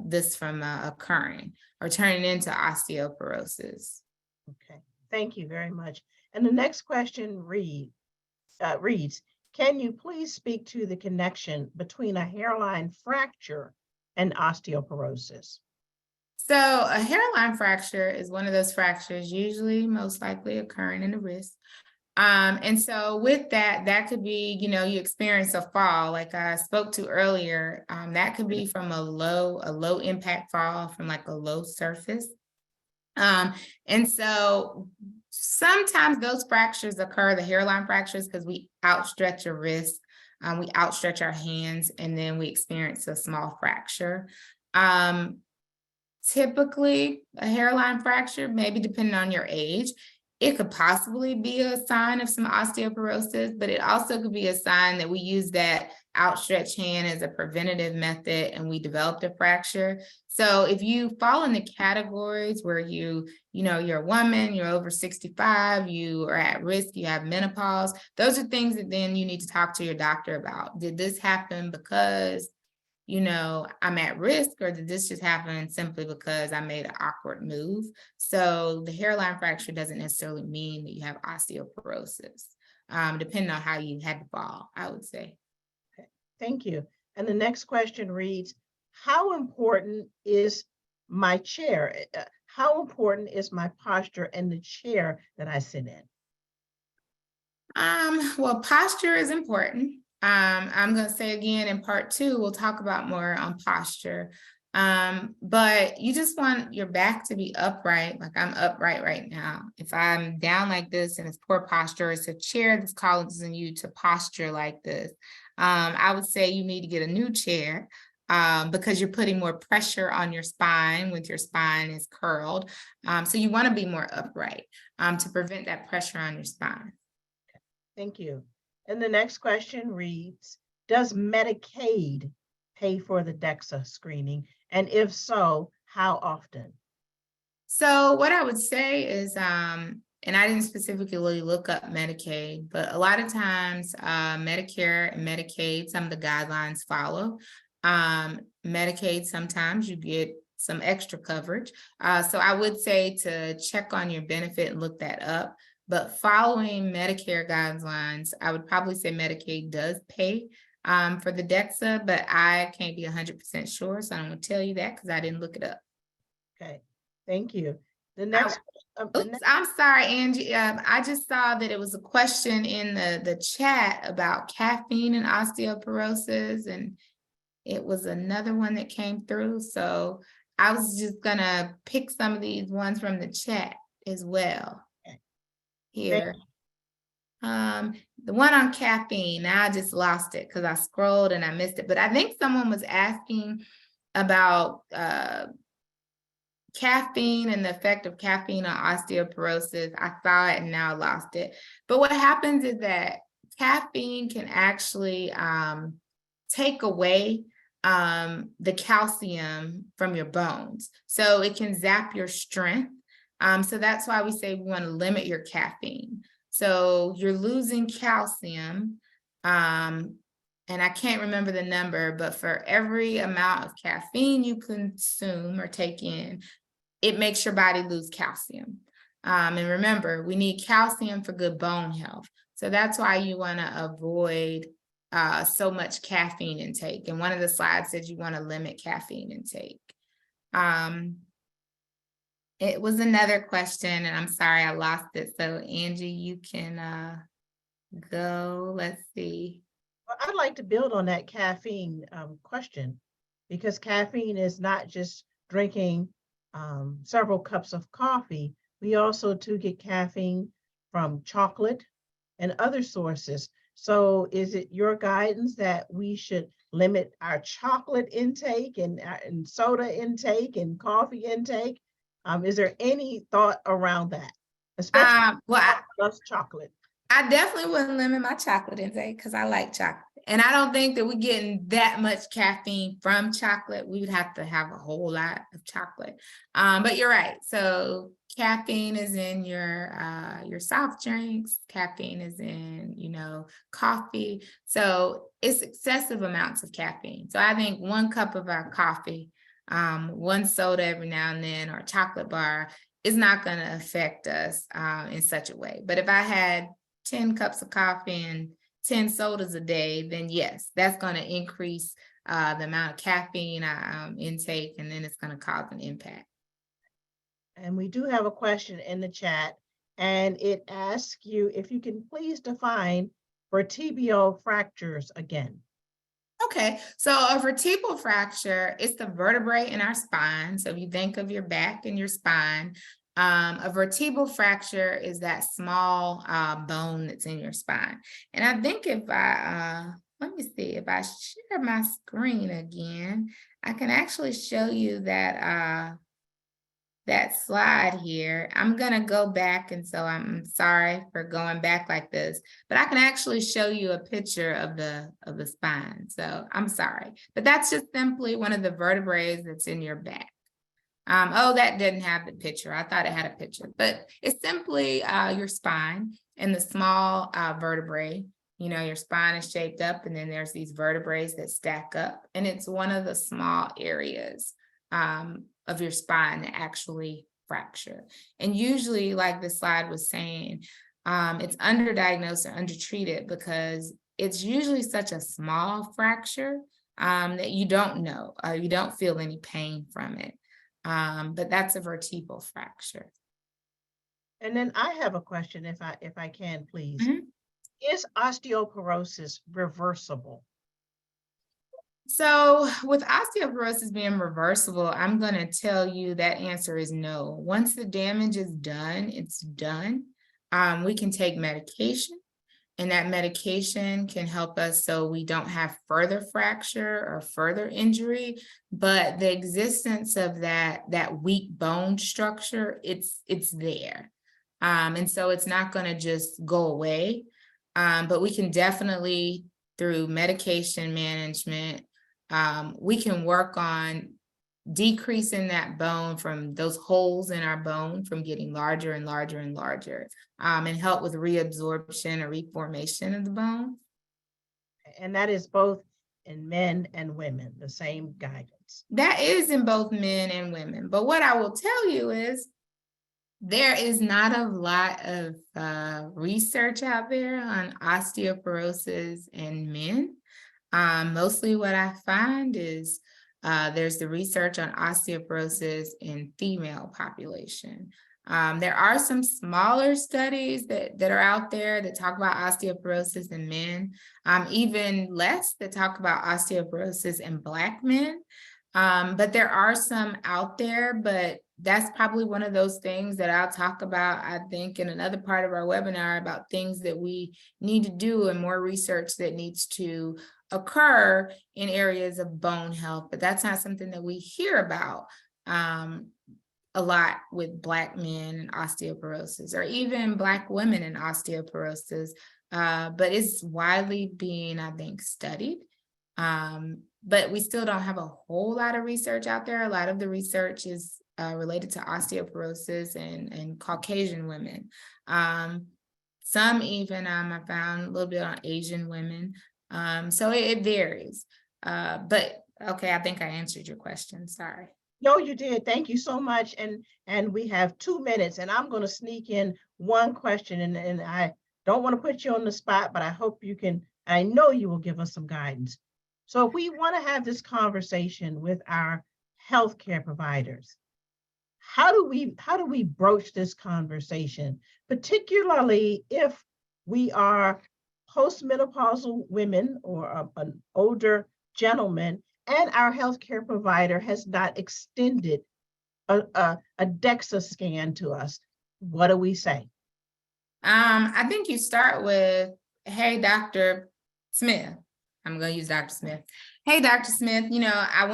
this from occurring or turning into osteoporosis. Okay, thank you very much. And the next question reads, can you please speak to the connection between a hairline fracture and osteoporosis? So a hairline fracture is one of those fractures usually most likely occurring in the wrist. And so with that could be, you experience a fall like I spoke to earlier. That could be from a low impact fall from like a low surface. And so Sometimes those fractures occur, the hairline fractures, because we outstretch a wrist, we outstretch our hands, and then we experience a small fracture. Typically, a hairline fracture, maybe depending on your age, it could possibly be a sign of some osteoporosis, but it also could be a sign that we use that outstretched hand as a preventative method and we developed a fracture. So if you fall in the categories where you're a woman, you're over 65, you are at risk, you have menopause, those are things that then you need to talk to your doctor about. Did this happen because I'm at risk, or did this just happen simply because I made an awkward move? So the hairline fracture doesn't necessarily mean that you have osteoporosis, depending on how you had to fall, I would say. Okay, thank you. And the next question reads, how important is my chair? How important is my posture and the chair that I sit in? Well, posture is important. I'm going to say again in part 2, we'll talk about more on posture. But you just want your back to be upright, like I'm upright right now. If I'm down like this and it's poor posture, it's a chair that's causing you to posture like this. I would say you need to get a new chair because you're putting more pressure on your spine when your spine is curled. So you want to be more upright to prevent that pressure on your spine. Thank you. And the next question reads, does Medicaid pay for the DEXA screening? And if so, how often? So what I would say is, and I didn't specifically look up Medicaid, but a lot of times Medicare and Medicaid, some of the guidelines follow. Medicaid, sometimes you get some extra coverage. So I would say to check on your benefit and look that up. But following Medicare guidelines, I would probably say Medicaid does pay for the DEXA, but I can't be 100% sure. So I'm going to tell you that because I didn't look it up. Okay, thank you. The next. I'm sorry, Angie. I just saw that it was a question in the chat about caffeine and osteoporosis, and it was another one that came through. So I was just going to pick some of these ones from the chat as well. Here. The one on caffeine, now I just lost it because I scrolled and I missed it. But I think someone was asking about caffeine and the effect of caffeine on osteoporosis. I saw it and now I lost it. But what happens is that caffeine can actually take away the calcium from your bones. So it can zap your strength. So that's why we say we want to limit your caffeine. So you're losing calcium, and I can't remember the number, but for every amount of caffeine you consume or take in, it makes your body lose calcium. And remember, we need calcium for good bone health. So that's why you want to avoid so much caffeine intake. And one of the slides says you want to limit caffeine intake. It was another question, and I'm sorry I lost it. So Angie, you can go. Let's see. Well, I'd like to build on that caffeine question, because caffeine is not just drinking several cups of coffee. We also too get caffeine from chocolate and other sources. So is it your guidance that we should limit our chocolate intake and soda intake and coffee intake? Is there any thought around that, especially plus chocolate? I definitely wouldn't limit my chocolate intake because I like chocolate. And I don't think that we're getting that much caffeine from chocolate. We would have to have a whole lot of chocolate. But you're right. So caffeine is in your soft drinks. Caffeine is in, coffee. So it's excessive amounts of caffeine. So I think 1 cup of our coffee, 1 soda every now and then, or a chocolate bar is not going to affect us in such a way. But if I had 10 cups of coffee and 10 sodas a day, then yes, that's going to increase the amount of caffeine I intake, and then it's going to cause an impact. And we do have a question in the chat, and it asks you if you can please define vertebral fractures again. Okay, so a vertebral fracture is the vertebrae in our spine. So if you think of your back and your spine, A vertebral fracture is that small bone that's in your spine. And I think if I, let me see, if I share my screen again, I can actually show you that that slide here. I'm gonna go back, and so I'm sorry for going back like this, but I can actually show you a picture of the spine. So I'm sorry, but that's just simply one of the vertebrae that's in your back. Oh, that didn't have the picture. I thought it had a picture, but it's simply your spine and the small vertebrae. You know, your spine is shaped up, and then there's these vertebrae that stack up, and it's one of the small areas of your spine that actually fracture. And usually, like the slide was saying, it's underdiagnosed or undertreated because it's usually such a small fracture that you don't know, you don't feel any pain from it. But that's a vertebral fracture. And then I have a question, if I can, please. Mhm. Is osteoporosis reversible? So with osteoporosis being reversible, I'm going to tell you that answer is no. Once the damage is done, it's done. We can take medication, and that medication can help us so we don't have further fracture or further injury. But the existence of that weak bone structure, it's there. And so it's not going to just go away. But we can definitely, through medication management, we can work on decreasing that bone, from those holes in our bone from getting larger and larger and larger, and help with reabsorption or reformation of the bone. And that is both in men and women, the same guidance. That is in both men and women. But what I will tell you is there is not a lot of research out there on osteoporosis in men. Mostly what I find is there's the research on osteoporosis in female population. There are some smaller studies that are out there that talk about osteoporosis in men, even less that talk about osteoporosis in Black men. But there are some out there, but that's probably one of those things that I'll talk about, I think, in another part of our webinar, about things that we need to do and more research that needs to occur in areas of bone health. But that's not something that we hear about a lot with Black men and osteoporosis, or even Black women and osteoporosis. But it's widely being, I think, studied. But we still don't have a whole lot of research out there. A lot of the research is related to osteoporosis and Caucasian women. Some even I found a little bit on Asian women. So it varies. But okay, I think I answered your question. Sorry. No, you did. Thank you so much. And we have 2 minutes, and I'm going to sneak in one question, and I don't want to put you on the spot, but I hope you can, I know you will give us some guidance. So if we want to have this conversation with our healthcare providers, how do we broach this conversation, particularly if we are postmenopausal women or an older gentleman, and our healthcare provider has not extended a DEXA scan to us? What do we say? I think you start with, hey, Dr. Smith. I'm going to use Dr. Smith. Hey, Dr. Smith, you know, I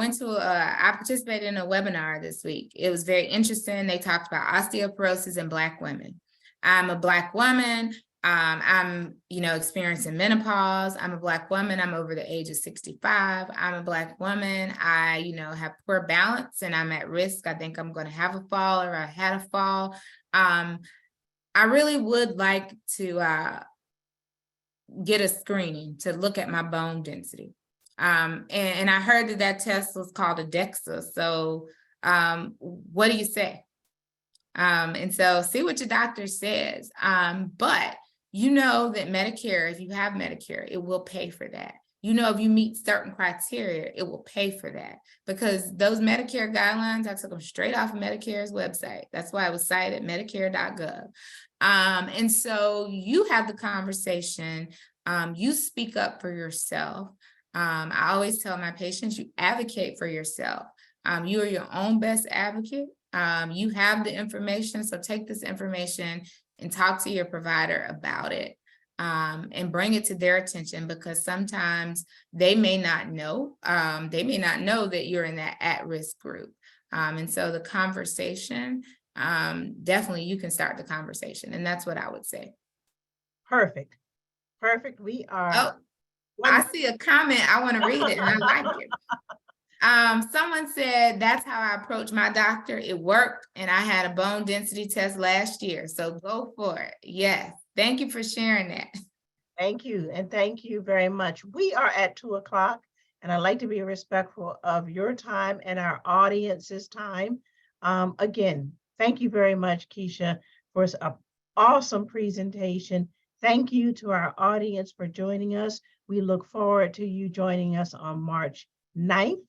participated in a webinar this week. It was very interesting. They talked about osteoporosis in Black women. I'm a Black woman. I'm, experiencing menopause. I'm a Black woman. I'm over the age of 65. I'm a Black woman. I, have poor balance and I'm at risk. I think I'm going to have a fall, or I had a fall. I really would like to get a screening to look at my bone density. And I heard that test was called a DEXA. So what do you say? And so see what your doctor says. But you know that Medicare, if you have Medicare, it will pay for that. If you meet certain criteria, it will pay for that, because those Medicare guidelines, I took them straight off of Medicare's website. That's why it was cited medicare.gov. And so you have the conversation, you speak up for yourself. I always tell my patients, you advocate for yourself. You are your own best advocate. You have the information, so take this information and talk to your provider about it, and bring it to their attention, because sometimes they may not know. They may not know that you're in that at-risk group. And so the conversation, definitely you can start the conversation, and that's what I would say. Perfect. Perfect. We are. Oh, I see a comment. I want to read it, and I like it. Someone said, that's how I approach my doctor. It worked, and I had a bone density test last year. So go for it. Yes. Thank you for sharing that. Thank you. And thank you very much. We are at 2 o'clock, and I'd like to be respectful of your time and our audience's time. Again, thank you very much, Keisha, for an awesome presentation. Thank you to our audience for joining us. We look forward to you joining us on March 9th.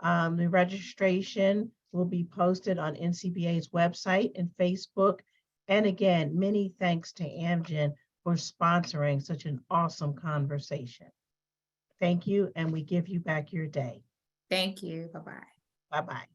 The registration will be posted on NCBA's website and Facebook. And again, many thanks to Amgen for sponsoring such an awesome conversation. Thank you, and we give you back your day. Thank you. Bye-bye. Bye-bye.